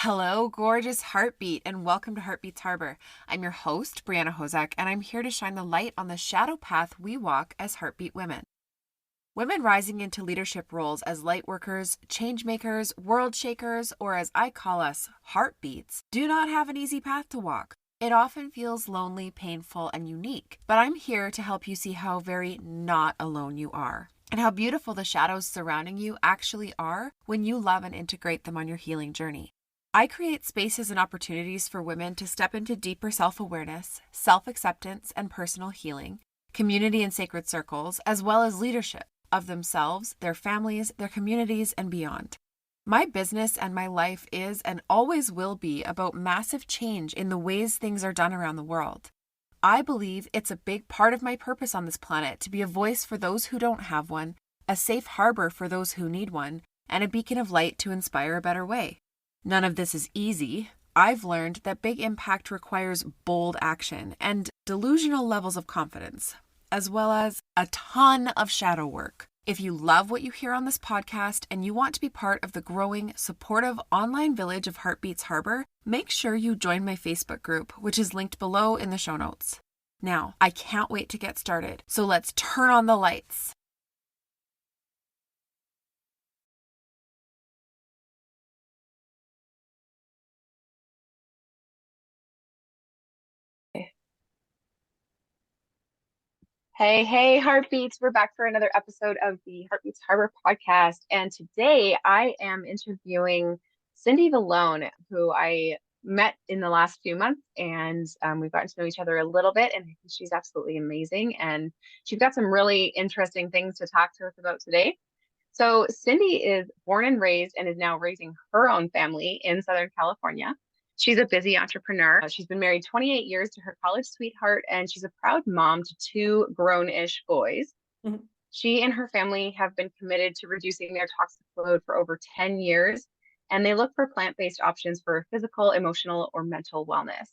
Hello, gorgeous heartbeat, and welcome to Heartbeats Harbor. I'm your host, Brianna Hosack, and I'm here to shine the light on the shadow path we walk as heartbeat women. Women rising into leadership roles as lightworkers, changemakers, world shakers, or as I call us, heartbeats, do not have an easy path to walk. It often feels lonely, painful, and unique, but I'm here to help you see how very not alone you are, and how beautiful the shadows surrounding you actually are when you love and integrate them on your healing journey. I create spaces and opportunities for women to step into deeper self-awareness, self-acceptance, and personal healing, community and sacred circles, as well as leadership of themselves, their families, their communities, and beyond. My business and my life is and always will be about massive change in the ways things are done around the world. I believe it's a big part of my purpose on this planet to be a voice for those who don't have one, a safe harbor for those who need one, and a beacon of light to inspire a better way. None of this is easy. I've learned that big impact requires bold action and delusional levels of confidence, as well as a ton of shadow work. If you love what you hear on this podcast and you want to be part of the growing, supportive online village of Heartbeats Harbor, make sure you join my Facebook group, which is linked below in the show notes. Now, I can't wait to get started, so let's turn on the lights. Hey, Heartbeats. We're back for another episode of the Heartbeats Harbor podcast. And today I am interviewing Cindy Vallone, who I met in the last few months. And we've gotten to know each other a little bit. And I think she's absolutely amazing. And she's got some really interesting things to talk to us about today. So, Cindy is born and raised and is now raising her own family in Southern California. She's a busy entrepreneur. She's been married 28 years to her college sweetheart, and she's a proud mom to two grown-ish boys. Mhm. She and her family have been committed to reducing their toxic load for over 10 years, and they look for plant-based options for physical, emotional, or mental wellness.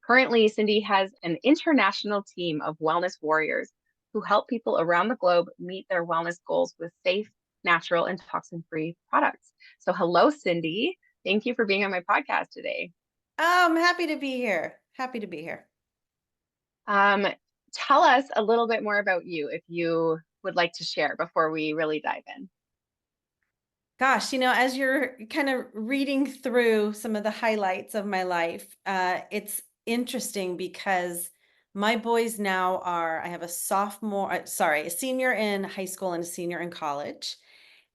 Currently, Cindy has an international team of wellness warriors who help people around the globe meet their wellness goals with safe, natural, and toxin-free products. So, hello, Cindy. Thank you for being on my podcast today. I'm happy to be here. Happy to be here. Um, Tell us a little bit more about you if you would like to share before we really dive in. Gosh, as you're kind of reading through some of the highlights of my life, it's interesting because my boys now I have a a senior in high school and a senior in college.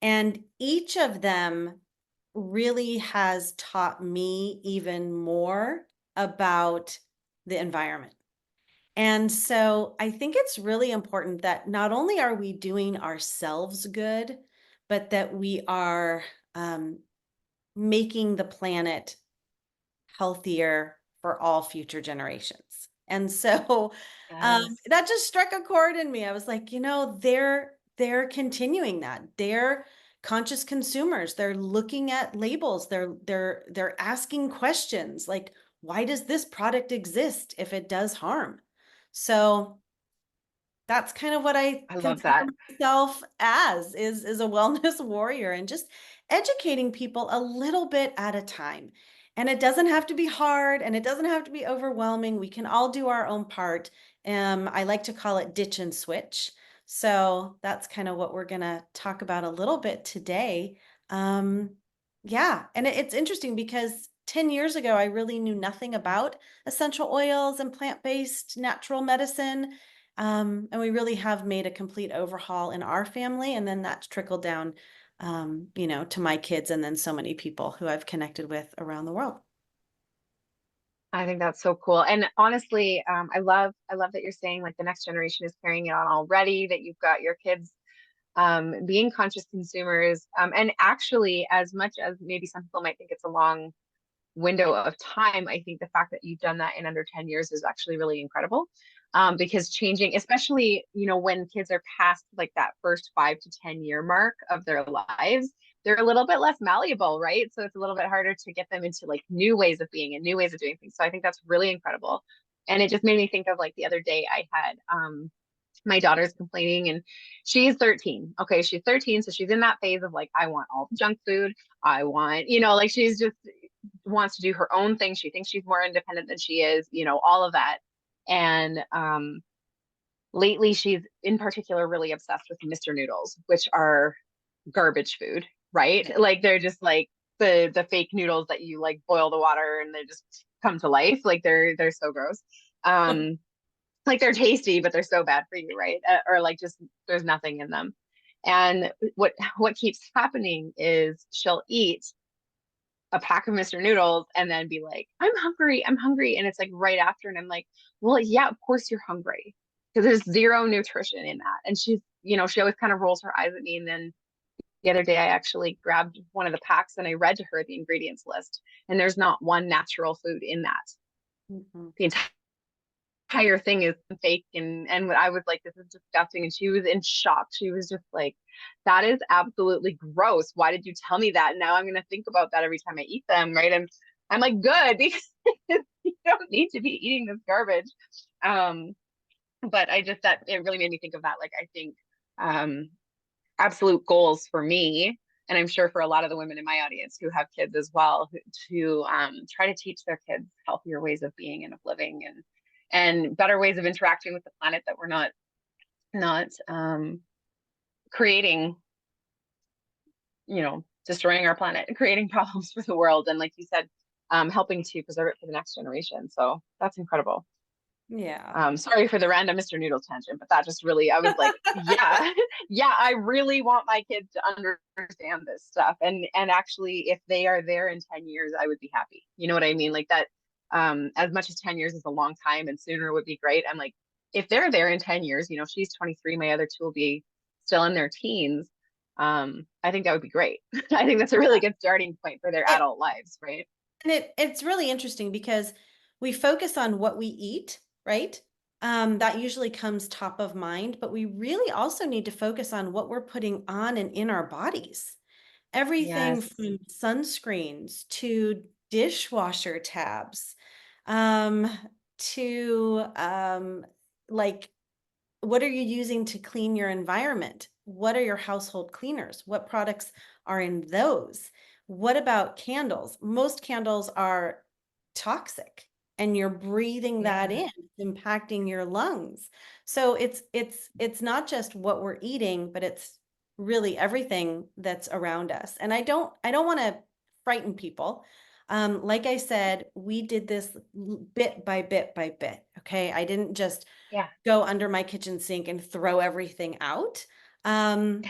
And each of them really has taught me even more about the environment. And so I think it's really important that not only are we doing ourselves good, but that we are um, making the planet healthier for all future generations. And so Yes. that just struck a chord in me. I was like, they're continuing that. They're conscious consumers. They're looking at labels. They're asking questions like, why does this product exist if it does harm? So that's kind of what I I love consider that. myself as is a wellness warrior and just educating people a little bit at a time. And it doesn't have to be hard and it doesn't have to be overwhelming. We can all do our own part. I like to call it ditch and switch. So that's kind of what we're going to talk about a little bit today. Um, yeah, and it's interesting because 10 years ago, I really knew nothing about essential oils and plant-based natural medicine. And we really have made a complete overhaul in our family. And then that's trickled down, to my kids and then so many people who I've connected with around the world. I think that's so cool. And honestly, I love that you're saying like the next generation is carrying it on already, that you've got your kids being conscious consumers. And actually, as much as maybe some people might think it's a long window of time, I think the fact that you've done that in under 10 years is actually really incredible. Because changing, especially, when kids are past like that first 5 to 10 year mark of their lives, they're a little bit less malleable, right? So it's a little bit harder to get them into like new ways of being and new ways of doing things. So I think that's really incredible. And it just made me think of like the other day I had my daughter's complaining and she's 13. Okay, she's 13, so she's in that phase of like, I want all the junk food. I want, like she's just wants to do her own thing. She thinks she's more independent than she is, you know, all of that. And lately she's in particular really obsessed with Mr. Noodles, which are garbage food, right? Like they're just like the fake noodles that you like boil the water and they just come to life. Like they're so gross. Like they're tasty, but they're so bad for you, right? Or like just there's nothing in them. And what keeps happening is she'll eat a pack of Mr. Noodles and then be like, I'm hungry. And it's like right after. And I'm like, well, yeah, of course you're hungry because there's zero nutrition in that. And she's, you know, she always kind of rolls her eyes at me. And then the other day, I actually grabbed one of the packs and I read to her the ingredients list. And there's not one natural food in that. Mm-hmm. The entire thing is fake. And I was like, this is disgusting. And she was in shock. She was just like, that is absolutely gross. Why did you tell me that? Now I'm going to think about that every time I eat them. Right. And I'm like, good, because you don't need to be eating this garbage. But that it really made me think of that. Like, I think, absolute goals for me, and I'm sure for a lot of the women in my audience who have kids as well, to try to teach their kids healthier ways of being and of living, and better ways of interacting with the planet, that we're not creating, you know, destroying our planet and creating problems for the world, and like you said, helping to preserve it for the next generation. So that's incredible. Yeah. Sorry for the random Mr. Noodles tangent, but that just really, I was like, yeah, yeah, I really want my kids to understand this stuff. And actually, if they are there in 10 years, I would be happy. You know what I mean? Like that, as much as 10 years is a long time and sooner would be great. I'm like, if they're there in 10 years, you know, she's 23, my other two will be still in their teens. I think that would be great. I think that's a really good starting point for their adult lives, right? And it's really interesting because we focus on what we eat, right? That usually comes top of mind, but we really also need to focus on what we're putting on and in our bodies. Everything Yes. from sunscreens to dishwasher tabs, to like, what are you using to clean your environment? What are your household cleaners? What products are in those? What about candles? Most candles are toxic and you're breathing that Yeah. in, impacting your lungs. So it's not just what we're eating, but it's really everything that's around us. And I don't want to frighten people. Like I said, we did this bit by bit by bit. Okay. I didn't just Yeah. go under my kitchen sink and throw everything out. And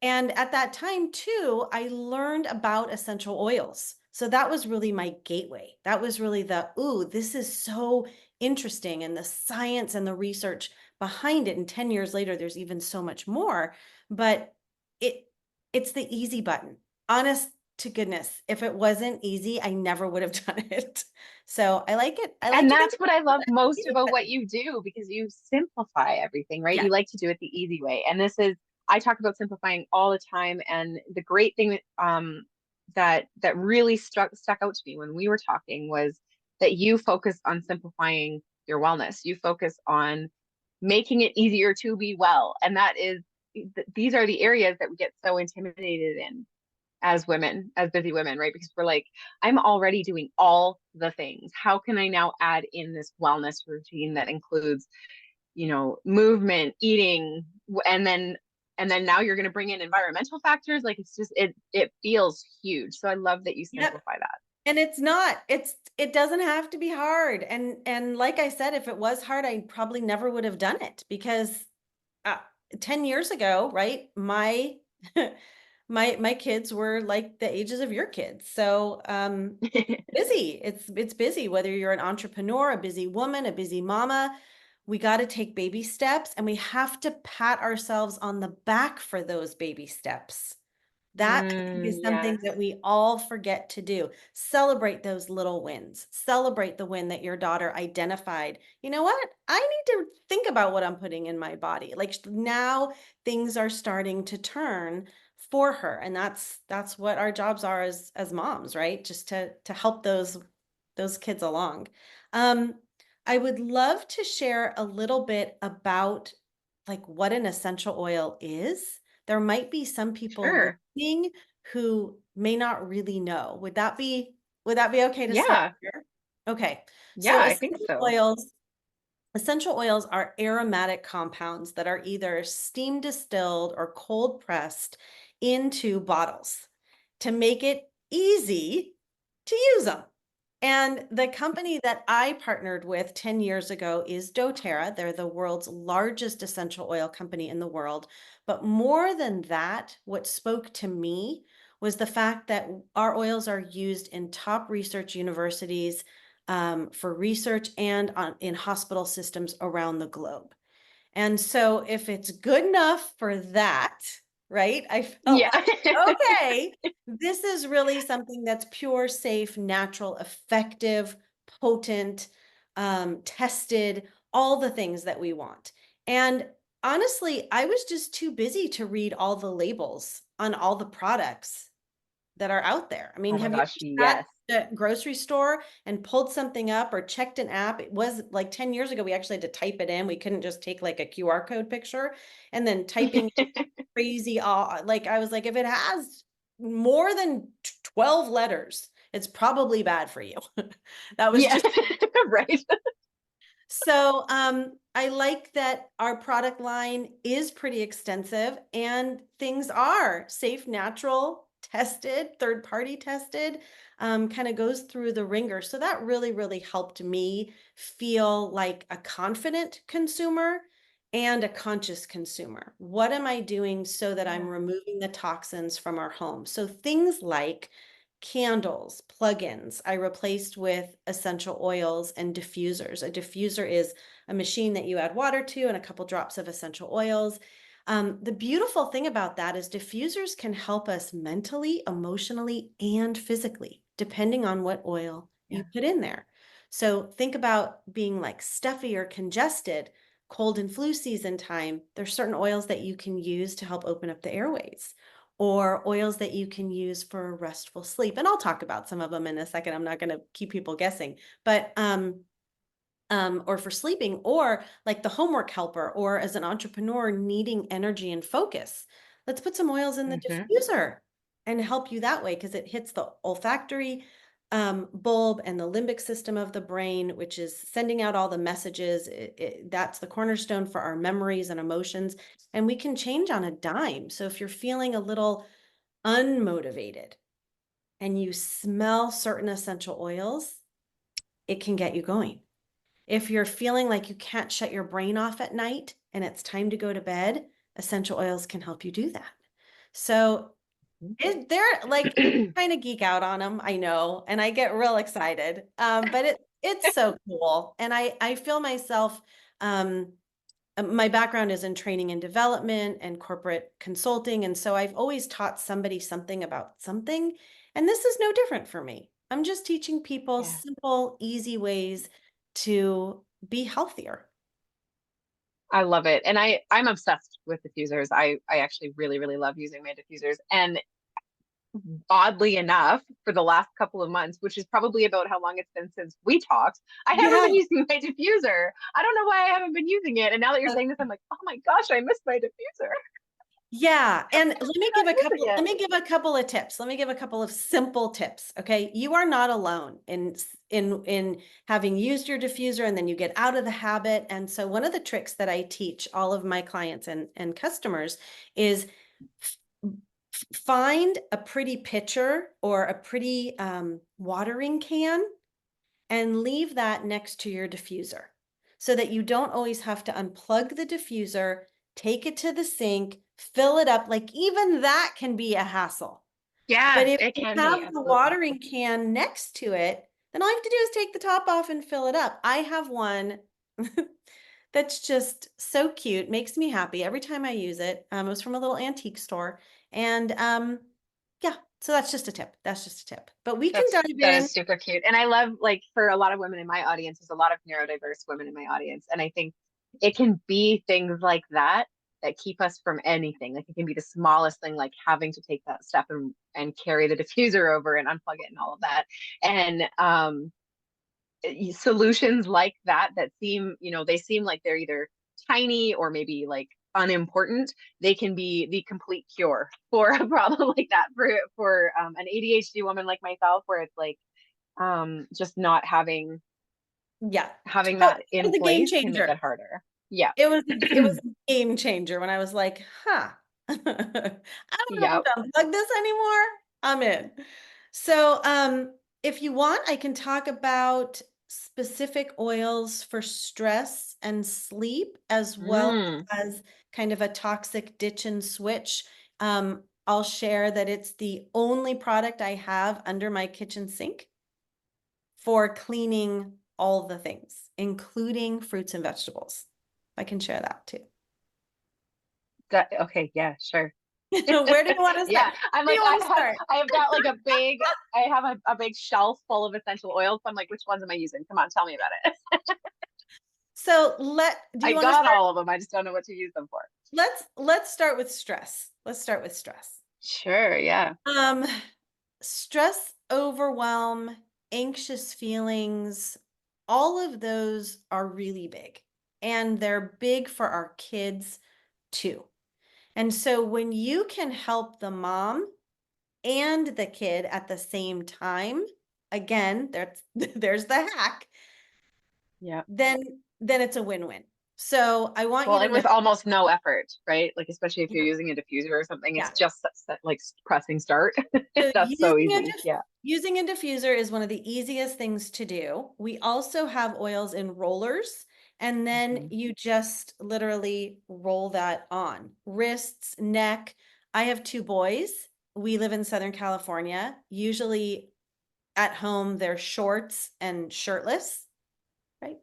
at that time too, I learned about essential oils. So that was really my gateway. That was really ooh, this is so interesting, and the science and the research behind it. And 10 years later, there's even so much more, but it's the easy button. Honest to goodness, if it wasn't easy, I never would have done it. So I like it. I like And to think that's what I love most easy, about but what you do, because you simplify everything, right? yeah. You like to do it the easy way. And this is, I talk about simplifying all the time. And the great thing that really stuck out to me when we were talking was that you focus on simplifying your wellness. You focus on making it easier to be well. And that is, these are the areas that we get so intimidated in as women, as busy women, right? Because we're like, I'm already doing all the things. How can I now add in this wellness routine that includes, you know, movement, eating, and then now you're going to bring in environmental factors. Like it's just it feels huge. So I love that you Yep. simplify that. And it doesn't have to be hard. And like I said, if it was hard, I probably never would have done it, because 10 years ago, right? My my kids were like the ages of your kids. So busy. It's busy, whether you're an entrepreneur, a busy woman, a busy mama. We got to take baby steps, and we have to pat ourselves on the back for those baby steps. That is Yeah. something that we all forget to do. Celebrate those little wins. Celebrate the win that your daughter identified. You know what? I need to think about what I'm putting in my body. Like now things are starting to turn for her. And that's what our jobs are as moms, right? Just to help those kids along. I would love to share a little bit about like what an essential oil is. There might be some people Sure. listening who may not really know. Would that be Would that be okay to start Yeah. here? Okay. Yeah, So I think so. essential oils are aromatic compounds that are either steam distilled or cold pressed into bottles to make it easy to use them. And the company that I partnered with 10 years ago is doTERRA. They're the world's largest essential oil company in the world. But more than that, what spoke to me was the fact that our oils are used in top research universities for research and in hospital systems around the globe. And so if it's good enough for that, right? I felt Yeah. like, okay, this is really something that's pure, safe, natural, effective, potent, tested, all the things that we want. And honestly, I was just too busy to read all the labels on all the products that are out there. I mean, Oh my have you gosh, ever sat yes. at the grocery store and pulled something up or checked an app? It was like 10 years ago, we actually had to type it in. We couldn't just take like a QR code picture and then typing crazy. Like I was like, if it has more than 12 letters, it's probably bad for you. That was Yes. just Right. so I like that our product line is pretty extensive and things are safe, natural, tested, third party tested, kind of goes through the ringer. So that really, really helped me feel like a confident consumer and a conscious consumer. What am I doing so that I'm Yeah. removing the toxins from our home? So things like candles, plugins, I replaced with essential oils and diffusers. A diffuser is a machine that you add water to and a couple drops of essential oils. The beautiful thing about that is diffusers can help us mentally, emotionally, and physically, depending on what oil Yeah. you put in there. So think about being like stuffy or congested, cold and flu season time. There's certain oils that you can use to help open up the airways or oils that you can use for restful sleep. And I'll talk about some of them in a second. I'm not going to keep people guessing, but or for sleeping, or like the homework helper, or as an entrepreneur needing energy and focus. Let's put some oils in the Hmm. diffuser and help you that way because it hits the olfactory bulb and the limbic system of the brain, which is sending out all the messages. That's the cornerstone for our memories and emotions. And we can change on a dime. So if you're feeling a little unmotivated and you smell certain essential oils, it can get you going. If you're feeling like you can't shut your brain off at night and it's time to go to bed, essential oils can help you do that. So they're like, kind of geek out on them, I know, and I get real excited. But it's so cool, and I feel myself. My background is in training and development and corporate consulting, and so I've always taught somebody something about something, and this is no different for me. I'm just teaching people Yeah. simple, easy ways to be healthier. I love it. And I'm obsessed with diffusers. I actually really, really love using my diffusers. And oddly enough, for the last couple of months, which is probably about how long it's been since we talked, I haven't Yeah. been using my diffuser. I don't know why I haven't been using it. And now that you're saying this, I'm like, oh my gosh, I missed my diffuser. Yeah, and let me give I'm a not using couple it. let me give a couple of tips. Let me give a couple of simple tips, okay? You are not alone in having used your diffuser and then you get out of the habit. And so one of the tricks that I teach all of my clients and customers is find a pretty pitcher or a pretty watering can and leave that next to your diffuser so that you don't always have to unplug the diffuser, take it to the sink, fill it up. Like even that can be a hassle. But Yeah, if it you can be. have the Absolutely. watering can next to it, then all you have to do is take the top off and fill it up. I have one that's just so cute, makes me happy every time I use it. It was from a little antique store. And yeah, so that's just a tip. That's just a tip. But we can dive That in. is super cute. And I love, like, for a lot of women in my audience, there's a lot of neurodiverse women in my audience. And I think it can be things like that that keep us from anything. Like it can be the smallest thing, like having to take that step and carry the diffuser over and unplug it and all of that. And solutions like that that seem, they seem like they're either tiny or maybe like unimportant, they can be the complete cure for a problem like that, for an ADHD woman like myself, where it's like, just not having Yeah. that It in was a game place can make changer. it harder. Yeah. It was a game changer when I was like, huh, I don't Yep. have to unplug this anymore. I'm in. So, if you want, I can talk about specific oils for stress and sleep, as well Mm. as kind of a toxic ditch and switch. I'll share that it's the only product I have under my kitchen sink for cleaning all the things, including fruits and vegetables. I can share that too. Okay. Yeah, sure. Where do you want to Yeah. start? I'm Where do like, you want to start? I have got like I have a big shelf full of essential oils. So I'm like, which ones am I using? Come on, tell me about it. So do I you want to got start? all of them. I just don't know what to use them for. Let's start with stress. Let's start with stress. Sure. Yeah. Um, Stress, overwhelm, anxious feelings, all of those are really big. And they're big for our kids too. And so when you can help the mom and the kid at the same time, again, there's the hack, Yeah. then it's a win-win. So I want you Well, to and know, with almost no effort, right? Like, especially if yeah, you're using a diffuser or something, yeah. it's just like pressing start. So That's so easy. Yeah. using a diffuser is one of the easiest things to do. We also have oils in rollers, and then Mhm. you just literally roll that on wrists, neck. I have two boys. We live in Southern California. Usually at home, they're shorts and shirtless, right?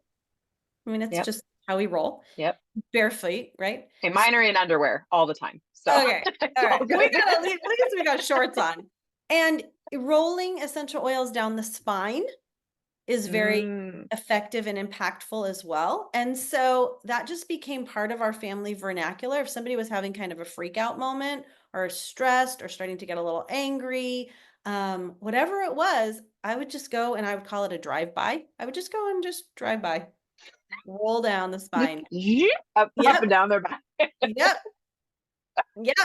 I mean, it's Yep. just how we roll. Yep. Barefoot, right? Okay, mine are in underwear all the time. So Okay. it's All right. all So we good. got at least we got shorts on. And rolling essential oils down the spine is very Mm, effective and impactful as well. And so that just became part of our family vernacular. If somebody was having kind of a freak out moment or stressed or starting to get a little angry, whatever it was, I would just go and I would call it a drive-by. I would just go and just drive by, roll down the spine. up and Yep. down their back. Yep. Yep.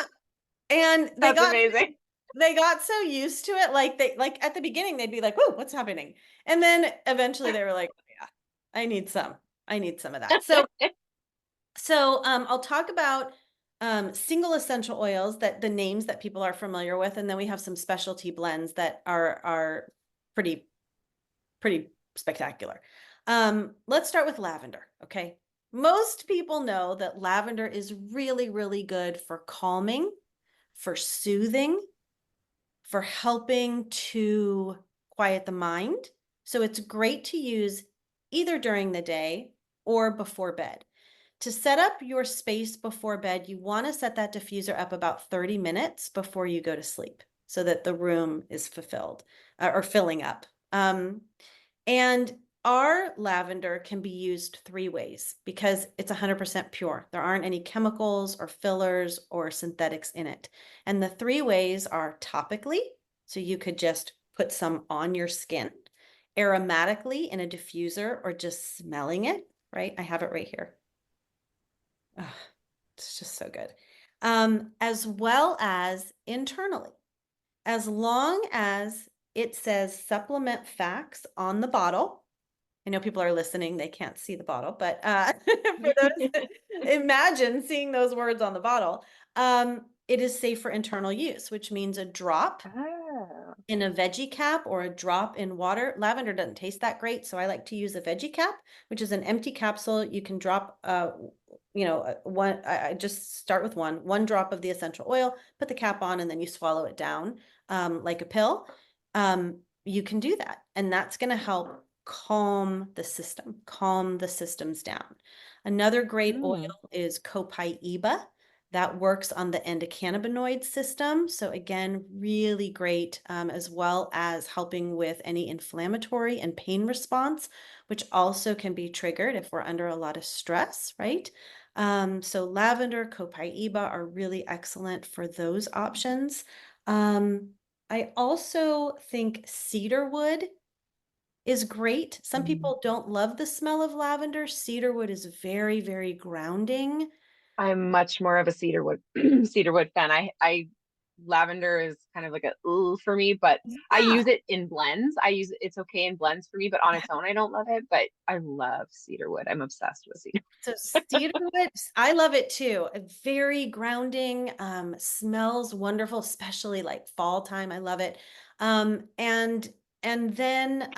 And That's amazing. they got so used to it, like at the beginning they'd be like, "Whoa, what's happening?" And then eventually they were like, oh, "Yeah, I need some of that." So I'll talk about single essential oils, that the names that people are familiar with, and then we have some specialty blends that are pretty spectacular. Let's start with lavender, okay? Most people know that lavender is really, really good for calming, for soothing, for helping to quiet the mind. So it's great to use either during the day or before bed. To set up your space before bed, you want to set that diffuser up about 30 minutes before you go to sleep so that the room is fulfilled or filling up. And our lavender can be used 3 ways because it's 100% pure. There aren't any chemicals or fillers or synthetics in it. And the 3 ways are topically, so you could just put some on your skin, aromatically in a diffuser or just smelling it, right? I have it right here. Oh, it's just so good. As well as internally, as long as it says supplement facts on the bottle. I know people are listening, they can't see the bottle, but for those, imagine seeing those words on the bottle. It is safe for internal use, which means a drop Ah. in a veggie cap or a drop in water. Lavender doesn't taste that great, so I like to use a veggie cap, which is an empty capsule. You can drop, one. I just start with one drop of the essential oil, put the cap on, and then you swallow it down like a pill. You can do that, and that's going to help calm the systems down. Another great oil is copaiba that works on the endocannabinoid system. So again, really great, as well as helping with any inflammatory and pain response, which also can be triggered if we're under a lot of stress, right? So lavender, copaiba are really excellent for those options. I also think cedarwood is great. Some people don't love the smell of lavender. Cedarwood is very, very grounding. I'm much more of a cedarwood cedarwood fan. I lavender is kind of like a ooh for me, but I Yeah. use it in blends. It's okay in blends for me, but on its own, I don't love it. But I love cedarwood. I'm obsessed with cedar. So cedarwood, I love it too. Very grounding, smells wonderful, especially like fall time. I love it. Um, and and then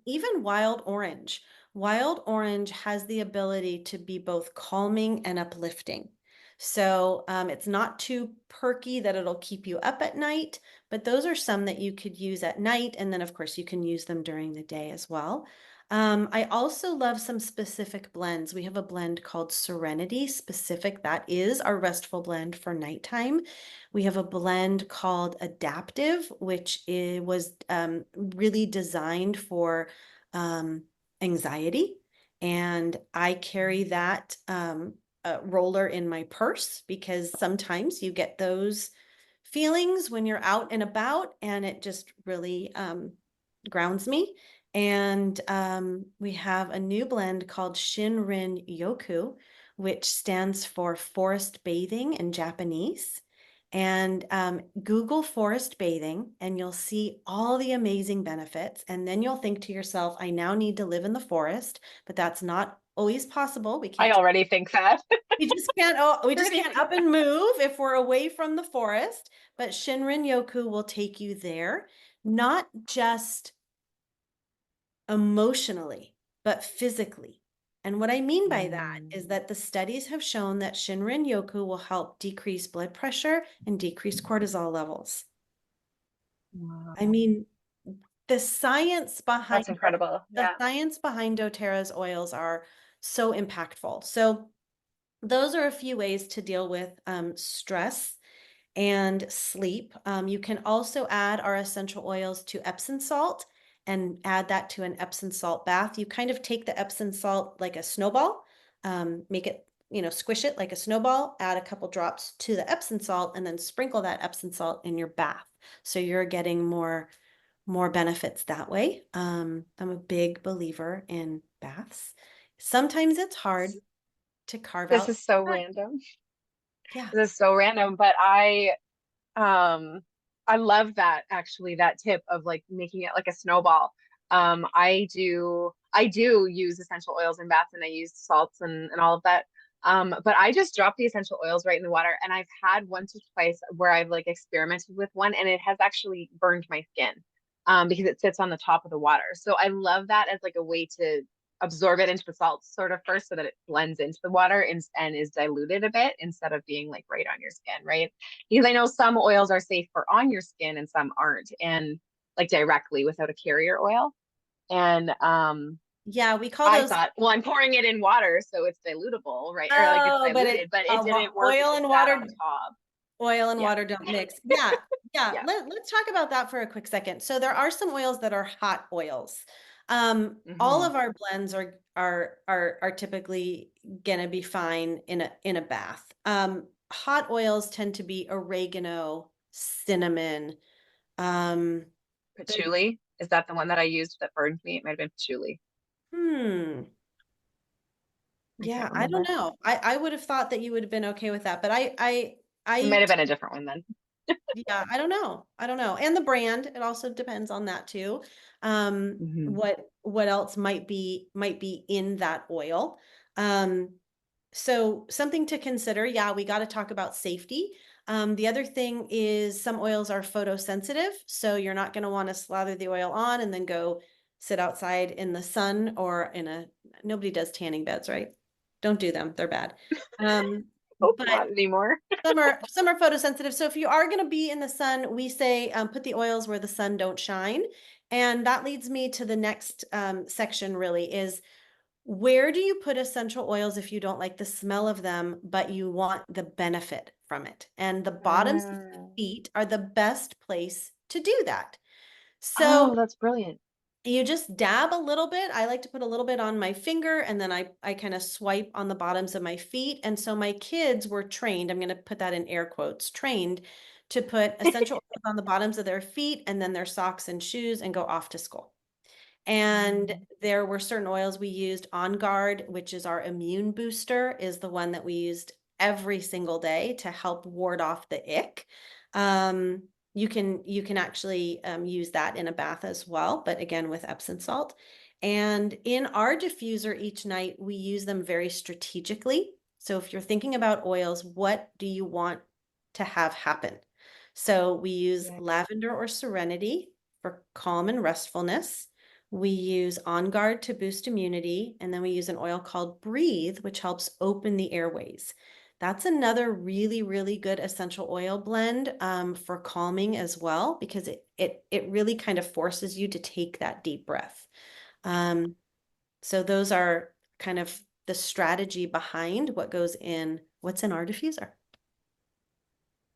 even wild orange. Wild orange has the ability to be both calming and uplifting. So it's not too perky that it'll keep you up at night, but those are some that you could use at night. And then of course you can use them during the day as well. I also love some specific blends. We have a blend called Serenity Specific. That is our restful blend for nighttime. We have a blend called Adaptive, which was really designed for anxiety. And I carry that roller in my purse because sometimes you get those feelings when you're out and about, and it just really grounds me. And we have a new blend called Shinrin Yoku, which stands for forest bathing in Japanese. And Google forest bathing, and you'll see all the amazing benefits. And then you'll think to yourself, I now need to live in the forest, but that's not always possible. We I can't. already think that. We just can't. Oh, we just Already can't think up and move if we're away from the forest. But Shinrin Yoku will take you there, not just emotionally, but physically. And what I mean by that is that the studies have shown that Shinrin Yoku will help decrease blood pressure and decrease cortisol levels. I Wow. mean, the science behind That's incredible. the Yeah. science behind doTERRA's oils are so impactful. So those are a few ways to deal with stress and sleep. You can also add our essential oils to Epsom salt and add that to an Epsom salt bath. You kind of take the Epsom salt like a snowball, make it, squish it like a snowball, add a couple drops to the Epsom salt, and then sprinkle that Epsom salt in your bath. So you're getting more benefits that way. I'm a big believer in baths. Sometimes it's hard to carve This out is so time. random. Yeah. This is so random, but um I love that actually that tip of like making it like a snowball. I do use essential oils in baths and I use salts and all of that. But I just drop the essential oils right in the water and I've had once or twice where I've like experimented with one and it has actually burned my skin because it sits on the top of the water. So I love that as like a way to absorb it into the salts sort of first so that it blends into the water and is diluted a bit instead of being like right on your skin, right? Because I know some oils are safe for on your skin and some aren't, and like directly without a carrier oil. And Yeah, we call I those. thought, well, I'm pouring it in water, so it's dilutable, right? Or like it's Oh, but diluted, but it didn't work if oil it and sat on water, top. Yeah, don't mix. Yeah, yeah. yeah. Let's talk about that for a quick second. So there are some oils that are hot oils. All Hmm. of our blends are typically gonna be fine in a bath. Hot oils tend to be oregano, cinnamon. Um, there's Patchouli, is that the one that I used that burned me? It might have been patchouli. hmm. I Yeah, can't I don't remember. know. I would have thought that you would have been okay with that, but It might I have been a different one then. yeah, I don't know. I don't know. And the brand, it also depends on that too. Hmm. What else might be in that oil. Um, so something to consider. Yeah, we got to talk about safety. The other thing is some oils are photosensitive, so you're not going to want to slather the oil on and then go sit outside in the sun or nobody does tanning beds, right? Don't do them. They're bad. Um, Hope but not anymore. some are photosensitive. So if you are going to be in the sun, we say put the oils where the sun don't shine. And that leads me to the next section really is where do you put essential oils if you don't like the smell of them, but you want the benefit from it? And the bottoms of the Uh, feet are the best place to do that. So oh, that's brilliant. you just dab a little bit. I like to put a little bit on my finger and then I kind of swipe on the bottoms of my feet. And so my kids were trained, I'm going to put that in air quotes, trained to put essential oils on the bottoms of their feet and then their socks and shoes and go off to school. And there were certain oils we used. On Guard, which is our immune booster, is the one that we used every single day to help ward off the ick. You can actually use that in a bath as well, but again with Epsom salt. And in our diffuser each night, we use them very strategically. So if you're thinking about oils, what do you want to have happen? So we use Yeah. lavender or serenity for calm and restfulness. We use On Guard to boost immunity, and then we use an oil called Breathe, which helps open the airways. That's another really, really good essential oil blend for calming as well, because it really kind of forces you to take that deep breath. So those are kind of the strategy behind what's in our diffuser.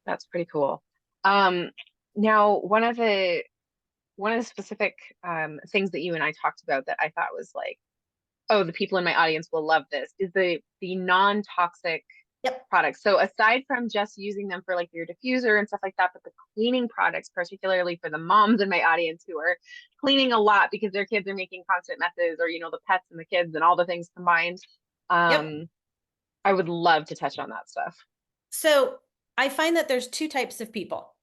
That's pretty cool. Um, Now, one of the specific things that you and I talked about that I thought was like, oh, the people in my audience will love this, is the non-toxic Yep. products. So aside from just using them for like your diffuser and stuff like that, but the cleaning products, particularly for the moms in my audience who are cleaning a lot because their kids are making constant messes, or the pets and the kids and all the things combined. Yep. I would love to touch on that stuff. So I find that there's two types of people.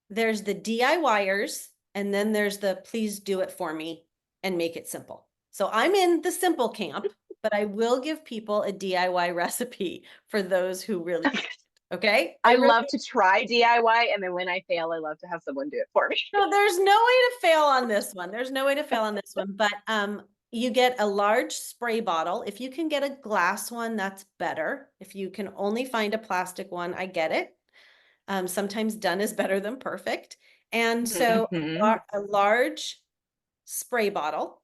There's the DIYers, and then there's the please do it for me and make it simple. So I'm in the simple camp, but I will give people a DIY recipe for those who really, okay? I love to try DIY, and then when I fail, I love to have someone do it for me. No, there's no way to fail on this one. There's no way to fail on this one, but you get a large spray bottle. If you can get a glass one, that's better. If you can only find a plastic one, I get it. Sometimes done is better than perfect. And so a large spray bottle,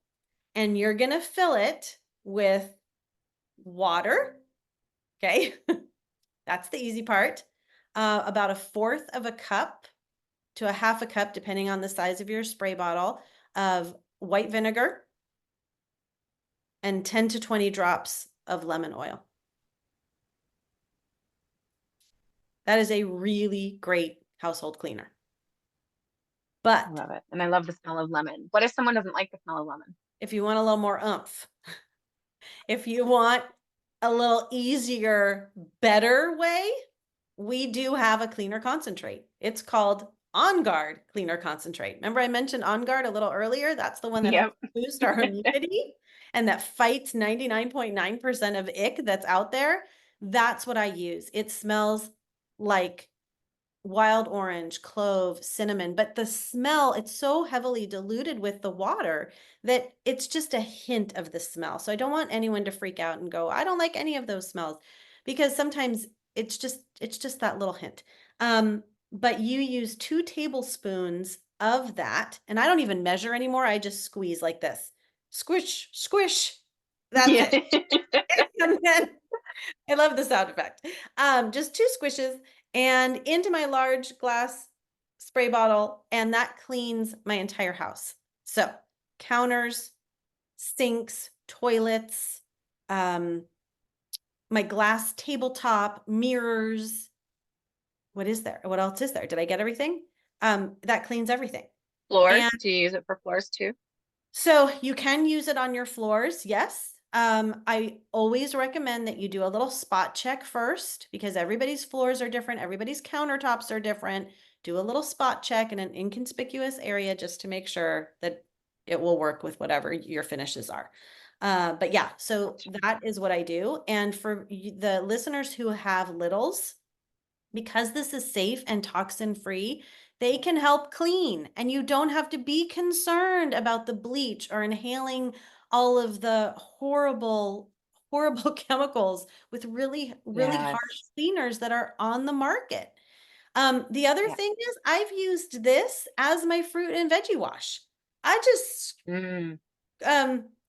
and you're going to fill it with water. Okay. That's the easy part. About 1/4 of a cup to a 1/2 a cup, depending on the size of your spray bottle, of white vinegar, and 10 to 20 drops of lemon oil. That is a really great household cleaner. But I love it. And I love the smell of lemon. What if someone doesn't like the smell of lemon? if you want a little more oomph, if you want a little easier, better way, we do have a cleaner concentrate. It's called On Guard Cleaner Concentrate. Remember I mentioned On Guard a little earlier? That's the one that helps boost our immunity and that fights 99.9% of ick that's out there. That's what I use. It smells like wild orange, clove, cinnamon, but the smell, it's so heavily diluted with the water that it's just a hint of the smell. So I don't want anyone to freak out and go, I don't like any of those smells, because sometimes it's just that little hint. But you use 2 tablespoons of that, and I don't even measure anymore. I just squeeze like this. Squish, squish. That's it. And then I love the sound effect. Just 2 squishes and into my large glass spray bottle, and that cleans my entire house. So counters, sinks, toilets, my glass tabletop, mirrors. What is there? What else is there? Did I get everything? That cleans everything. Floors? And Do you use it for floors too? so you can use it on your floors, yes. I always recommend that you do a little spot check first, because everybody's floors are different, everybody's countertops are different. Do a little spot check in an inconspicuous area just to make sure that it will work with whatever your finishes are. But yeah, so that is what I do. And for the listeners who have littles, because this is safe and toxin free, they can help clean, and you don't have to be concerned about the bleach or inhaling all of the horrible chemicals with really harsh cleaners that are on the market. The other thing is I've used this as my fruit and veggie wash. I just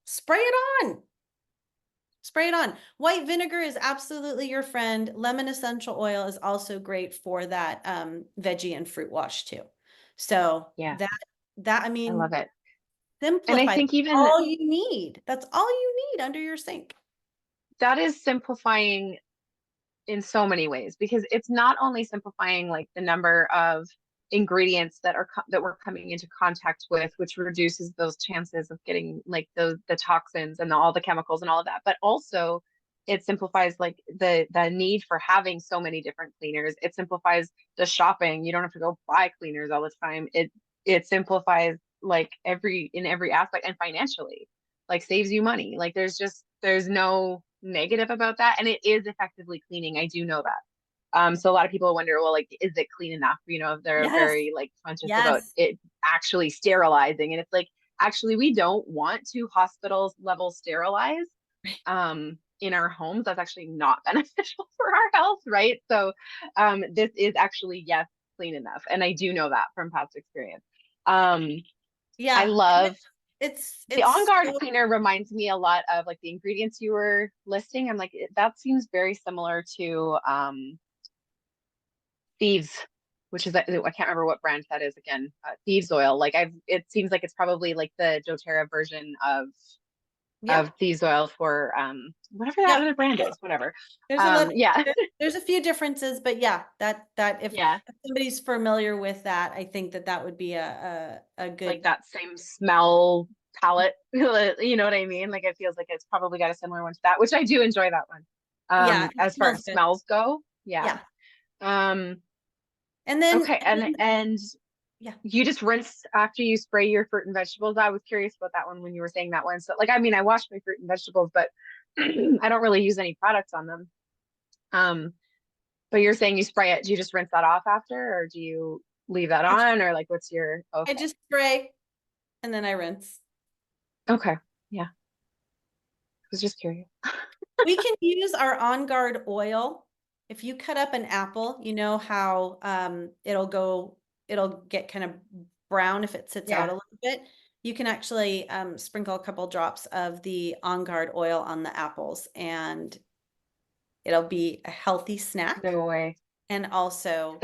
spray it on. Spray it on. White vinegar is absolutely your friend. Lemon essential oil is also great for that veggie and fruit wash too. So that I mean, I love it. simplify. And I think even all you need. That's all you need under your sink. that is simplifying in so many ways, because it's not only simplifying like the number of ingredients that we're coming into contact with, which reduces those chances of getting like the toxins and all the chemicals and all of that, but also it simplifies like the need for having so many different cleaners. It simplifies the shopping. You don't have to go buy cleaners all the time. It simplifies like in every aspect, and financially, like saves you money. Like there's no negative about that. And it is effectively cleaning. I do know that. So a lot of people wonder, well, like, is it clean enough? You know, they're Yes. very like conscious about Yes. it actually sterilizing. And it's like, actually, we don't want to hospitals level sterilize in our homes. That's actually not beneficial for our health, right? So this is actually, yes, clean enough. And I do know that from past experience. I Yeah. love the On It's Guard so, cleaner reminds me a lot of like the ingredients you were listing. I'm like, that seems very similar to Thieves, which is I can't remember what brand that is again. Thieves oil. Like it seems like it's probably like the doTERRA version yeah. of Thieves oil for whatever that Yeah. other brand is, whatever. There's a lot, Yeah. there's a few differences, but yeah, that Yeah. if somebody's familiar with that, I think that would be a Like good. that same smell palette. You know what I mean? Like it feels like it's probably got a similar one to that, which I do enjoy that one. Yeah, it As far smells as good. smells go, yeah. Yeah. Um, And then, okay, and yeah. you just rinse after you spray your fruit and vegetables. I was curious about that one when you were saying that one. So like I mean I wash my fruit and vegetables, but I don't really use any products on them. Um, but you're saying you spray it, do you just rinse that off after, or do you leave that on, or like what's your I okay. just spray and then I rinse. Okay. Yeah. I was just curious. We can use our On Guard oil. If you cut up an apple, you know how it'll get kind of brown if it sits out Yeah. a little bit. You can actually sprinkle a couple drops of the On Guard oil on the apples, and it'll be a healthy snack No way. and also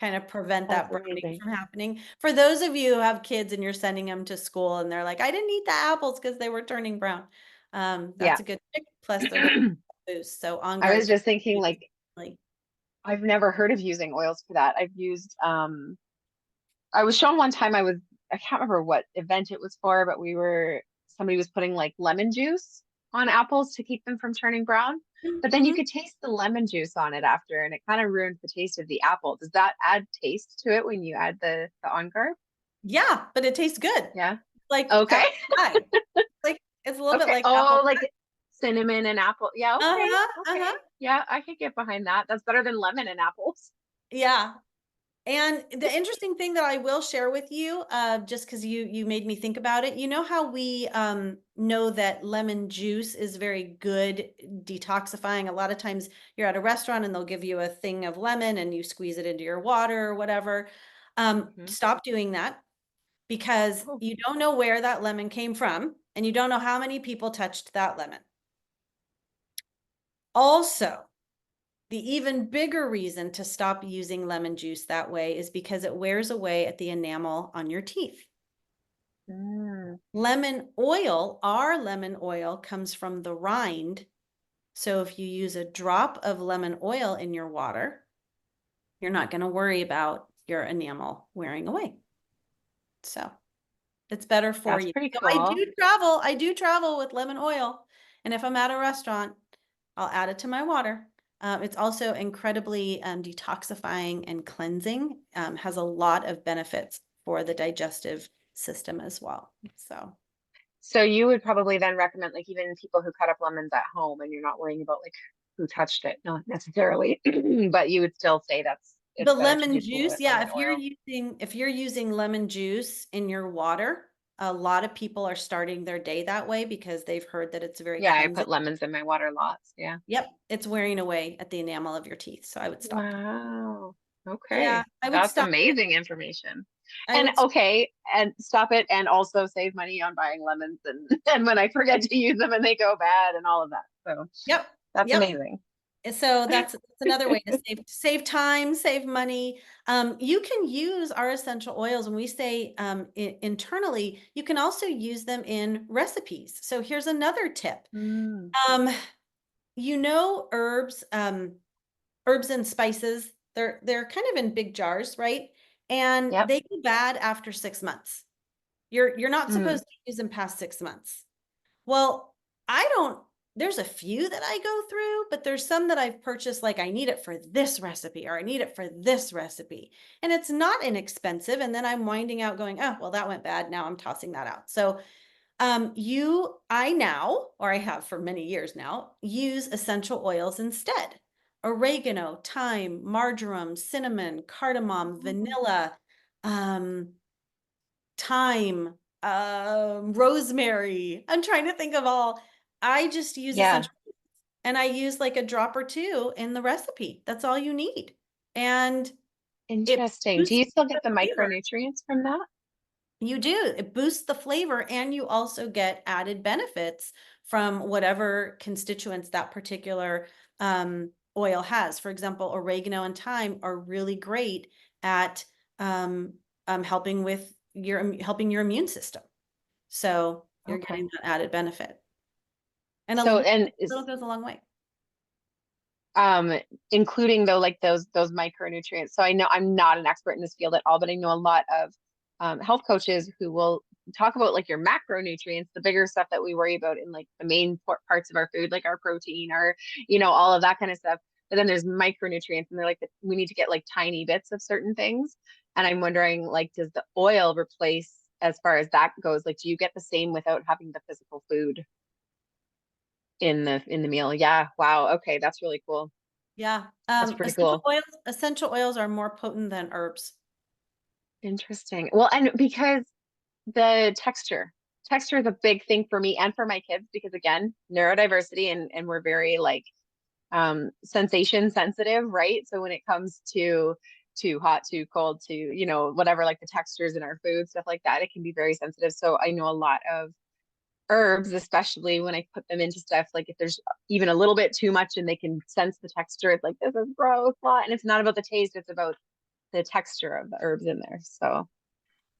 kind of prevent That's that browning amazing. from happening. For those of you who have kids and you're sending them to school and they're like, I didn't eat the apples because they were turning brown. That's Yeah. a good trick. Plus they're going to boost. So On I was Guard. just thinking like I've never heard of using oils for that. I've used I was shown one time I can't remember what event it was for, but somebody was putting like lemon juice on apples to keep them from turning brown. But then you Mhm. could taste the lemon juice on it after, and it kind of ruins the taste of the apple. Does that add taste to it when you add the on guard? Yeah, but it tastes good. Yeah. Like Okay. apple pie. Like it's a little bit Okay. like Oh, apple like pie. cinnamon and apple. Yeah, okay. Uh-huh. Okay. Uh-huh. Yeah, I could get behind that. That's better than lemon and apples. Yeah. And the interesting thing that I will share with you, just because you made me think about it, you know how we know that lemon juice is very good detoxifying. A lot of times you're at a restaurant and they'll give you a thing of lemon and you squeeze it into your water or whatever. Mhm. Stop doing that because Oh. you don't know where that lemon came from and you don't know how many people touched that lemon. Also, the even bigger reason to stop using lemon juice that way is because it wears away at the enamel on your teeth. Mm. Lemon oil, our lemon oil comes from the rind. So if you use a drop of lemon oil in your water, you're not going to worry about your enamel wearing away. So it's better for That's you. pretty So cool. I do travel with lemon oil. And if I'm at a restaurant, I'll add it to my water. It's also incredibly detoxifying and cleansing, has a lot of benefits for the digestive system as well. So you would probably then recommend like even people who cut up lemons at home and you're not worrying about like who touched it, not necessarily, but you would still say The it's better to lemon use juice, yeah, lemon oil. if you're using lemon juice in your water, a lot of people are starting their day that way because they've heard that it's very Yeah, I cleansing. put lemons in my water lots. Yeah. Yep, it's wearing away at the enamel of your teeth, so I would stop. Wow. Yeah, Okay. I would That's stop it. amazing information. I And would. okay, and stop it and also save money on buying lemons and and when I forget to use them and they go bad and all of that. So Yep, that's yep. amazing. And so that's another way to save time, save money. You can use our essential oils, and we say internally, you can also use them in recipes. So here's another tip. Mm. You know, herbs and spices, they're kind of in big jars, right? And Yep. they go bad after 6 months. You're not Mm. supposed to use them past 6 months. Well, I don't there's a few that I go through, but there's some that I've purchased, like I need it for this recipe or I need it for this recipe. And it's not inexpensive. And then I'm winding out going, oh, well, that went bad. Now I'm tossing that out. So I now, or I have for many years now, use essential oils instead. Oregano, thyme, marjoram, cinnamon, cardamom, vanilla, um, thyme, rosemary. I'm trying to think of all. I just use Yeah. essential oils, and I use like a drop or two in the recipe. That's all you need. And it Interesting. Do boosts you still get the the flavor. micronutrients from that? You do. It boosts the flavor, and you also get added benefits from whatever constituents that particular oil has. For example, oregano and thyme are really great at um, helping your immune system. So you're Okay. getting that added benefit, and a So, and little goes a long way. um including though like those micronutrients. So I know I'm not an expert in this field at all, but I know a lot of health coaches who will talk about like your macronutrients, the bigger stuff that we worry about in like the main parts of our food, like our protein, or all of that kind of stuff. But then there's micronutrients, and they're like we need to get like tiny bits of certain things. And I'm wondering, like, does the oil replace, as far as that goes, like, do you get the same without having the physical food in the meal? Yeah. Wow. Okay, that's really cool. Yeah. That's pretty cool. Essential oils are more potent than herbs. Interesting. Well, and because the texture is a big thing for me and for my kids, because again, neurodiversity, and we're very like sensation sensitive, right? So when it comes to too hot, too cold, to whatever, like the textures in our food, stuff like that, it can be very sensitive. So I know a lot of herbs, especially when I put them into stuff, like if there's even a little bit too much and they can sense the texture, it's like, this is gross, blah. And it's not about the taste, it's about the texture of the herbs in there. So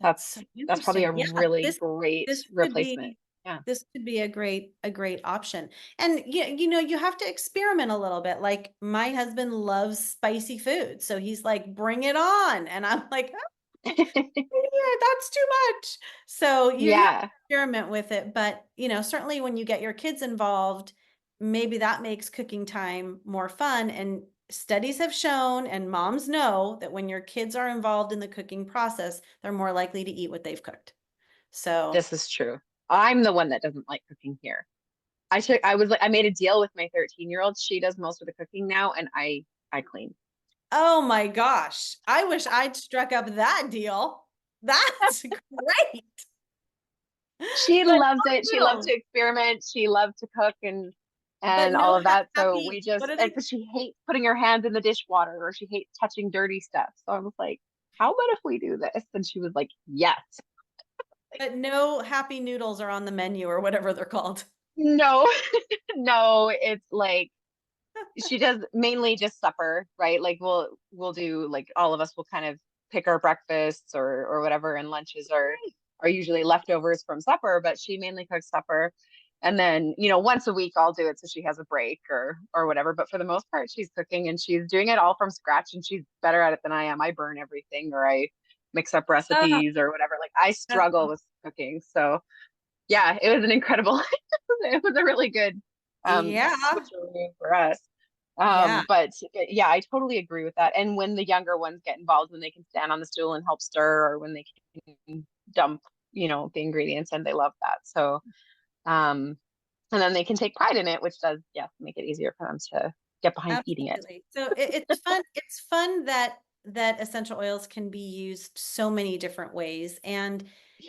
That's so that's probably interesting. a Yeah, really great this could replacement. be Yeah. this could be a great option. And you have to experiment a little bit. Like my husband loves spicy food, so he's like, "Bring it on." And I'm like, yeah, that's too much. So you have to Yeah. experiment with it, but certainly when you get your kids involved, maybe that makes cooking time more fun. And studies have shown, and moms know, that when your kids are involved in the cooking process, they're more likely to eat what they've cooked. So, This is true. I'm the one that doesn't like cooking here. I made a deal with my 13-year-old. She does most of the cooking now, and I clean. oh my gosh, I wish I'd struck up that deal. That's great. She But loves it. She loves no, to experiment. She loves to cook and but all no of that. So happy. we What just, are and they? but she hates putting her hands in the dishwater, or she hates touching dirty stuff. So I was like, how about if we do this? And she was like, yes. But no happy noodles are on the menu or whatever they're called. No, no, it's like she does mainly just supper, right? Like we'll do, like, all of us will kind of pick our breakfasts or whatever, and lunches are usually leftovers from supper, but she mainly cooks supper. And then, once a week I'll do it so she has a break or whatever. But for the most part, she's cooking, and she's doing it all from scratch, and she's better at it than I am. I burn everything, or I mix up Oh, recipes or whatever. Like, I that's struggle with cooking. So yeah, it was an incredible, it was a really good yeah. switcheroo for us. Yeah. But yeah, I totally agree with that. And when the younger ones get involved, when they can stand on the stool and help stir, or when they can dump, the ingredients, and they love that. So, um, and then they can take pride in it, which does, yeah, make it easier for them to get behind eating it. Absolutely. So it's fun. It's fun that essential oils can be used so many different ways. And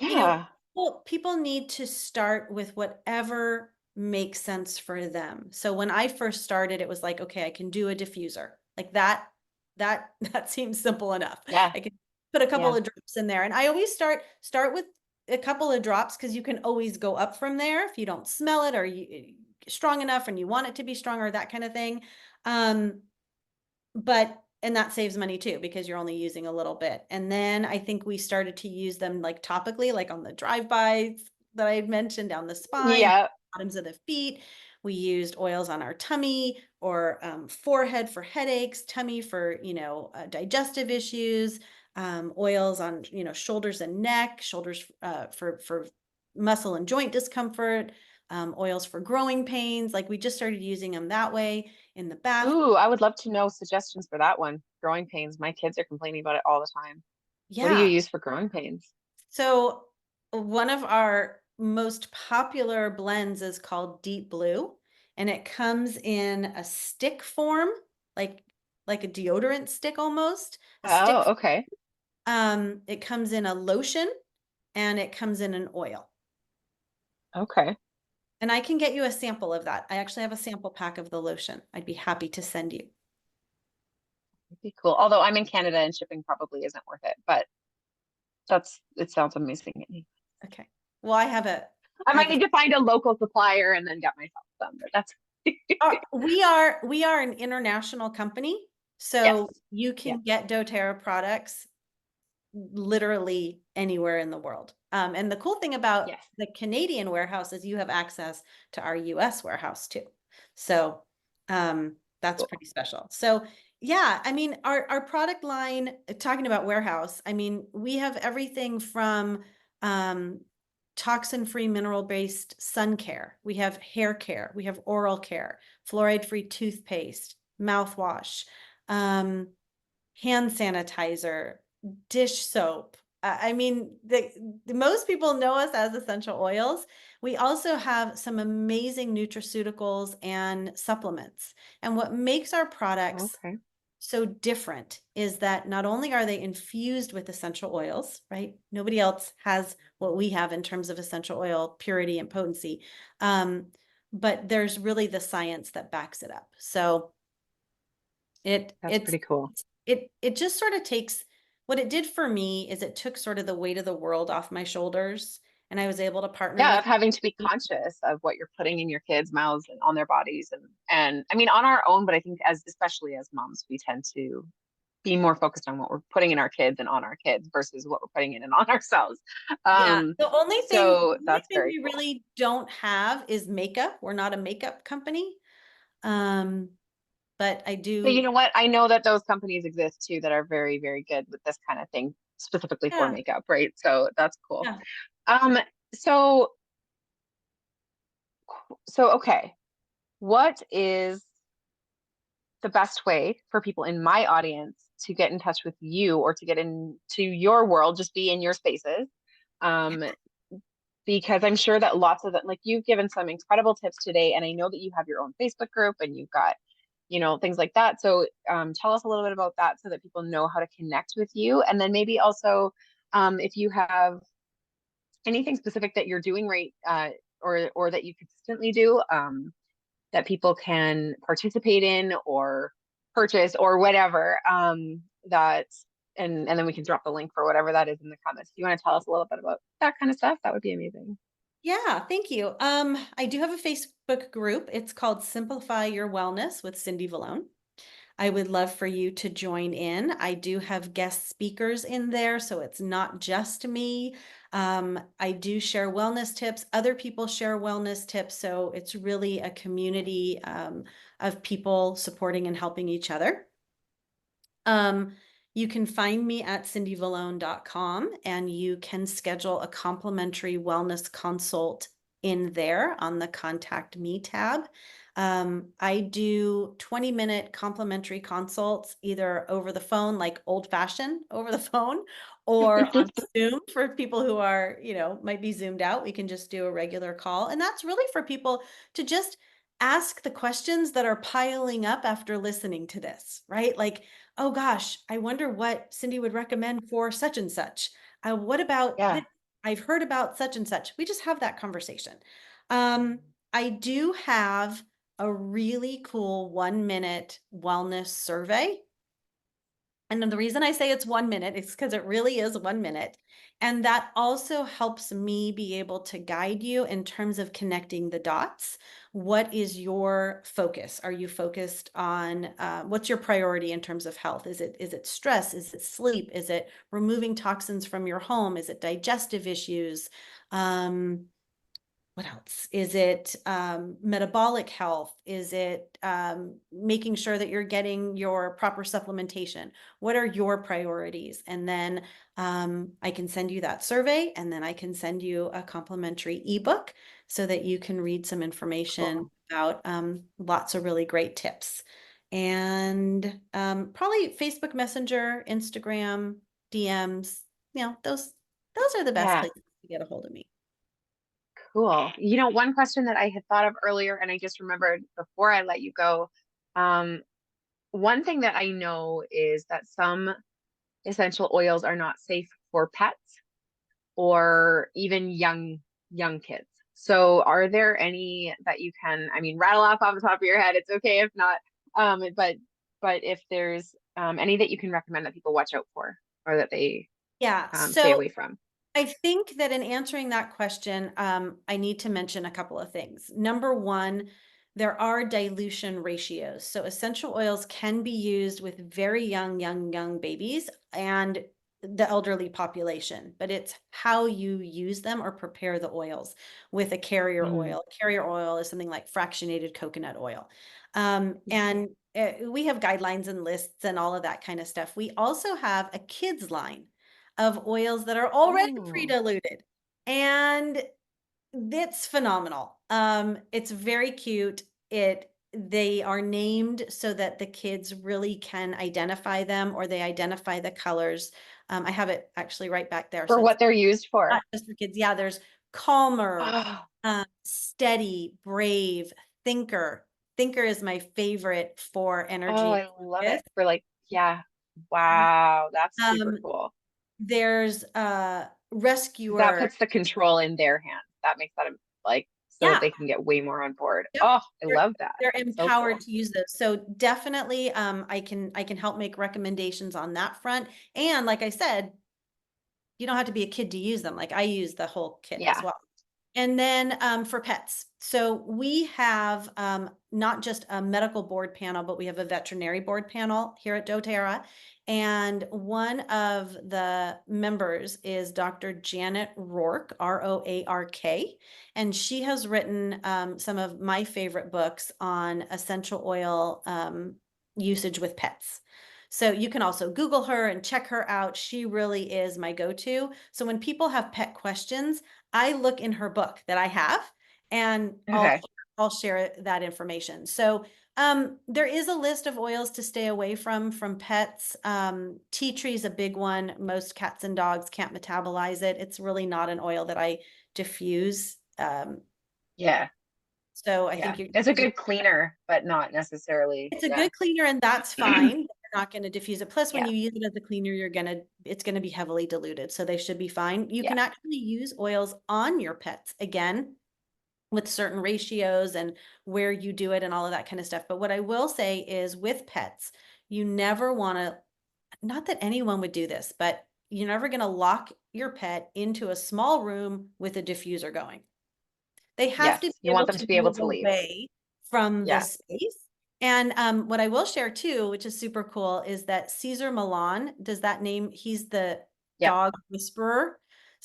you know, Yeah. people need to start with whatever makes sense for them. So when I first started, it was like, okay, I can do a diffuser. Like that that seems simple enough. Yeah. I can put a couple Yeah. of drops in there. And I always start with a couple of drops, because you can always go up from there if you don't smell it, or you strong enough and you want it to be stronger, that kind of thing. Um, and that saves money too, because you're only using a little bit. And then I think we started to use them like topically, like on the drive-bys that I had mentioned, down the spine, Yeah. bottoms of the feet. We used oils on our tummy, or forehead for headaches, tummy for, digestive issues, oils on, shoulders and neck, shoulders for muscle and joint discomfort, oils for growing pains. Like we just started using them that way in the bath. Ooh, I would love to know suggestions for that one. Growing pains. My kids are complaining about it all the time. What do you Yeah. use for growing pains? So one of our most popular blends is called Deep Blue, and it comes in a stick form, like like a deodorant stick almost, a stick. Oh, okay. It comes in a lotion and it comes in an oil. Okay. And I can get you a sample of that. I actually have a sample pack of the lotion. I'd be happy to send you. That'd be cool. Although I'm in Canada and shipping probably isn't worth it, but it sounds amazing. Okay. Well, I have a I I might have a need to find a local supplier and then get myself some, but that's we are an international company, yes. so you Yes. can get doTERRA products literally anywhere in the world. And the cool thing about Yes. the Canadian warehouse is you have access to our US warehouse too. So that's Cool. pretty special. So yeah, I mean, our product line, talking about warehouse, I mean, we have everything from toxin-free mineral-based sun care. We have hair care. We have oral care, fluoride-free toothpaste, mouthwash, hand sanitizer, dish soap. I mean, the most people know us as essential oils. We also have some amazing nutraceuticals and supplements. And what makes our products Okay. so different is that not only are they infused with essential oils, right? Nobody else has what we have in terms of essential oil purity and potency. But there's really the science that backs it up. So it That's it's pretty cool. it just sort of takes what it did for me is it took sort of the weight of the world off my shoulders, and I was able to partner Yeah, with. of having to be conscious of what you're putting in your kids' mouths and on their bodies and I mean on our own, but I think as especially as moms, we tend to be more focused on what we're putting in our kids and on our kids versus what we're putting in and on ourselves. Yeah, So the only that's thing very we cool. really don't have is makeup. We're not a makeup company. Um, but I But you do. know what? I know that those companies exist too that are very, very good with this kind of thing, specifically for Yeah, makeup, right? So that's cool. yeah. Um, so okay. What is the best way for people in my audience to get in touch with you or to get into your world, just be in your spaces? Um, because I'm sure that lots of like you've given some incredible tips today, and I know that you have your own Facebook group and you've got, things like that. So tell us a little bit about that so that people know how to connect with you, and then maybe also if you have anything specific that you're doing right or that you consistently do that people can participate in or purchase or whatever that and then we can drop the link for whatever that is in the comments. Do you want to tell us a little bit about that kind of stuff? That would be amazing. Yeah, thank you. I do have a Facebook group. It's called Simplify Your Wellness with Cindy Vallone. I would love for you to join in. I do have guest speakers in there, so it's not just me. I do share wellness tips. Other people share wellness tips, so it's really a community of people supporting and helping each other. Um, you can find me at cindyvallone.com and you can schedule a complimentary wellness consult in there on the Contact Me tab. I do 20-minute complimentary consults either over the phone, like old fashioned over the phone, or on Zoom for people who are, might be zoomed out. We can just do a regular call. And that's really for people to just ask the questions that are piling up after listening to this, right? Like, oh gosh, I wonder what Cindy would recommend for such and such. What about this? Yeah. I've heard about such and such. We just have that conversation. I do have a really cool 1-minute wellness survey. And then the reason I say it's 1 minute is because it really is 1 minute. And that also helps me be able to guide you in terms of connecting the dots. What is your focus? Are you focused on what's your priority in terms of health? Is it stress? Is it sleep? Is it removing toxins from your home? Is it digestive issues? What else? Is it metabolic health? Is it making sure that you're getting your proper supplementation? What are your priorities? And then I can send you that survey, and then I can send you a complimentary ebook so that you can read some information Cool. about lots of really great tips. And probably Facebook Messenger, Instagram, DMs, those are the best Yeah, places to get a hold of me. cool. One question that I had thought of earlier, and I just remembered before I let you go. One thing that I know is that some essential oils are not safe for pets or even young kids. So are there any that you can, I mean, rattle off the top of your head? It's okay if not. But if there's any that you can recommend that people watch out for or that they Yeah, stay so away from. I think that in answering that question, I need to mention a couple of things. Number one, there are dilution ratios. So essential oils can be used with very young babies and the elderly population, but it's how you use them or prepare the oils with a carrier Mm. oil. Carrier oil is something like fractionated coconut oil. Okay. And we have guidelines and lists and all of that kind of stuff. We also have a kids line of oils that are already Oh, pre-diluted. And it's phenomenal. It's very cute. They are named so that the kids really can identify them or they identify the colors. I have it actually right back there. for So it's what they're used not for. just for kids. Yeah, there's calmer, Oh, steady, brave, thinker. Thinker is my favorite for oh, energy. I love Focus. it. For like, yeah. Wow, that's super Um, cool. there's That rescuer. puts the control in their hands. That makes that like so that Yeah. they can get way more on board. Yep. Oh, I They're love that. they're So empowered cool. to use those. So definitely I can help make recommendations on that front. And like I said, you don't have to be a kid to use them. Like I use the whole kit as Yeah. well. And then for pets. So we have not just a medical board panel, but we have a veterinary board panel here at doTERRA. And one of the members is Dr. Janet Roark, Roark. And she has written some of my favorite books on essential oil usage with pets. So you can also Google her and check her out. She really is my go-to. So when people have pet questions, I look in her book that I have and Okay. I'll share that information. So there is a list of oils to stay away from pets. Tea tree is a big one. Most cats and dogs can't metabolize it. It's really not an oil that I diffuse. Yeah. So I Yeah. think It's a good cleaner, but not necessarily. it's a Yeah. good cleaner and that's fine. You're not going to diffuse it. Plus, when Yeah. you use it as a cleaner, it's going to be heavily diluted. So they should be fine. You Yeah. can actually use oils on your pets again with certain ratios and where you do it and all of that kind of stuff. But what I will say is with pets, you never want to, not that anyone would do this, but you're never going to lock your pet into a small room with a diffuser going. They have to Yes. be You want able them to to be able move to leave. away from the Yeah. space. And what I will share too, which is super cool, is that Caesar Milan, does that name, he's the Yeah. dog whisperer.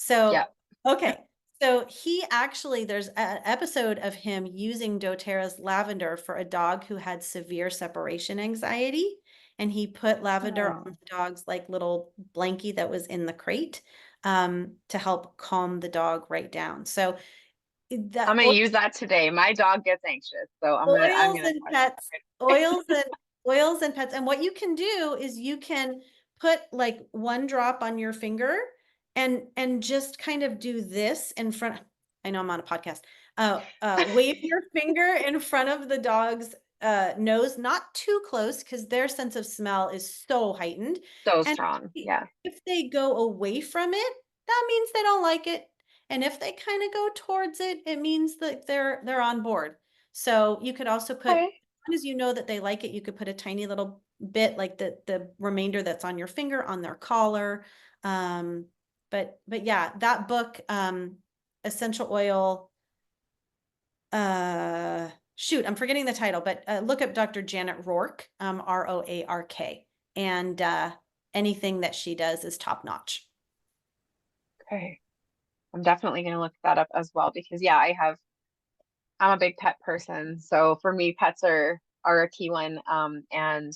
Yeah. So, okay. So he actually, there's an episode of him using doTERRA's lavender for a dog who had severe separation anxiety. And he put lavender on Oh. the dog's like little blankie that was in the crate to help calm the dog right down. So I'm the gonna use that today. My dog gets anxious, so I'm oils gonna and try that pets, right oils and pets. And what you can do is you can put like one drop on your finger and just kind of do this in front. I know I'm on a podcast. Wave your finger in front of the dog's nose, not too close because their sense of smell is so heightened. so And strong. Yeah. if they go away from it, that means they don't like it. And if they kind of go towards it, it means that they're on board. So you could also put, as Okay. long as you know that they like it, you could put a tiny little bit like the remainder that's on your finger on their collar. But yeah, that book, Essential Oil, shoot, I'm forgetting the title, but look up Dr. Janet Roark, Roark, and anything that she does is top notch. Okay. I'm definitely gonna look that up as well because yeah, I'm a big pet person. So for me, pets are a key one. And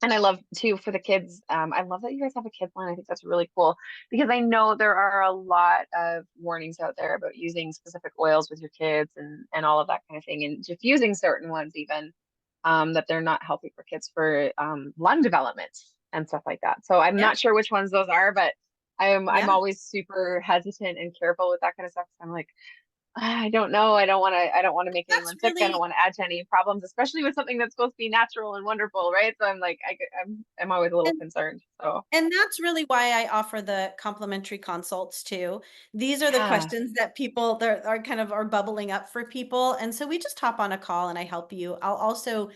And I love too for the kids. I love that you guys have a kids line. I think that's really cool because I know there are a lot of warnings out there about using specific oils with your kids and all of that kind of thing, and diffusing certain ones even that they're not healthy for kids for lung development and stuff like that. So I'm Yeah. not sure which ones those are, but I'm Yeah. always super hesitant and careful with that kind of stuff. I'm like, I don't know. I don't want to make That's anyone sick. I don't really, want to add to any problems, especially with something that's supposed to be natural and wonderful, right? So I'm like, I'm always a little and concerned. So And that's really why I offer the complimentary consults too. These are the yeah, questions that people that are kind of are bubbling up for people. And so we just hop on a call and I help you. I'll also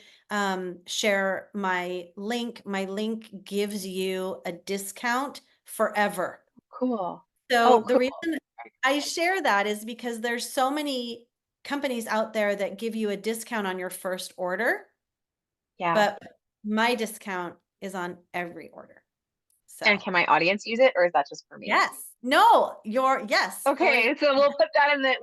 share my link. My link gives you a discount forever. cool. So Oh, the cool. reason I share that is because there's so many companies out there that give you a discount on your first order, Yeah. but my discount is on every order. And So can my audience use it, or is that just for me? yes. No, yes, for Okay, so we'll put that in the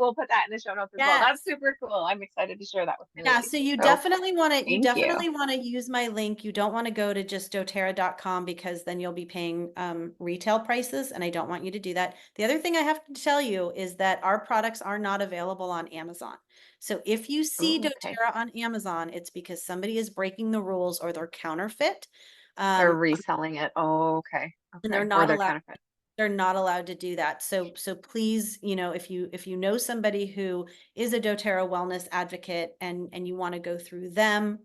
show notes as well. yes. That's super cool. I'm excited to share that with my Yeah, ladies. so you So definitely want to thank you. use my link. You don't want to go to just doTERRA.com because then you'll be paying retail prices and I don't want you to do that. The other thing I have to tell you is that our products are not available on Amazon. So if you see Oh, okay. doTERRA on Amazon, it's because somebody is breaking the rules or they're counterfeit. They're Um, reselling it. Oh, okay. and they're Okay. Or not they're allowed counterfeit. they're not allowed to do that. So please, if you know somebody who is a doTERRA wellness advocate and you want to go through them,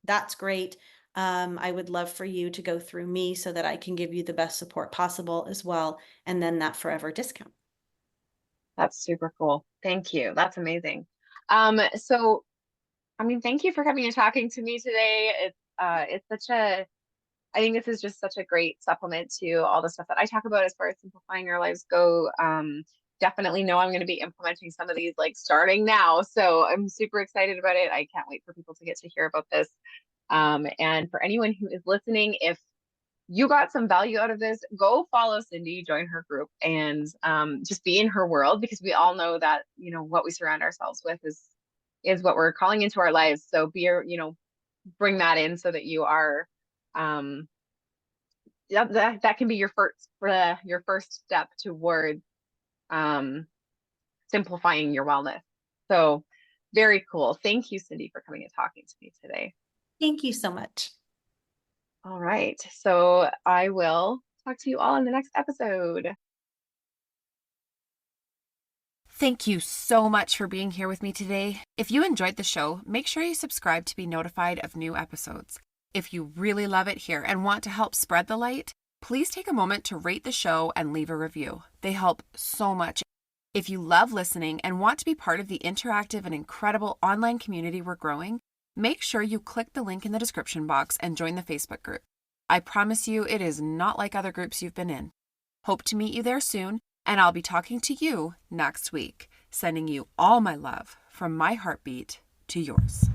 that's great. I would love for you to go through me so that I can give you the best support possible as well, and then that forever discount. That's super cool. Thank you. That's amazing. So I mean, thank you for coming and talking to me today. It's such a I think this is just such a great supplement to all the stuff that I talk about as far as simplifying our lives go. Definitely know I'm going to be implementing some of these like starting now. So I'm super excited about it. I can't wait for people to get to hear about this. And for anyone who is listening, if you got some value out of this, go follow Cindy, join her group, and just be in her world because we all know that what we surround ourselves with is what we're calling into our lives. So bring that in so that you are um, that can be your first step toward um, simplifying your wellness. So very cool. Thank you, Cindy, for coming and talking to me today. Thank you so much. All right. So I will talk to you all in the next episode. Thank you so much for being here with me today. If you enjoyed the show, make sure you subscribe to be notified of new episodes. If you really love it here and want to help spread the light, please take a moment to rate the show and leave a review. They help so much. If you love listening and want to be part of the interactive and incredible online community we're growing, make sure you click the link in the description box and join the Facebook group. I promise you it is not like other groups you've been in. Hope to meet you there soon, and I'll be talking to you next week, sending you all my love from my heartbeat to yours.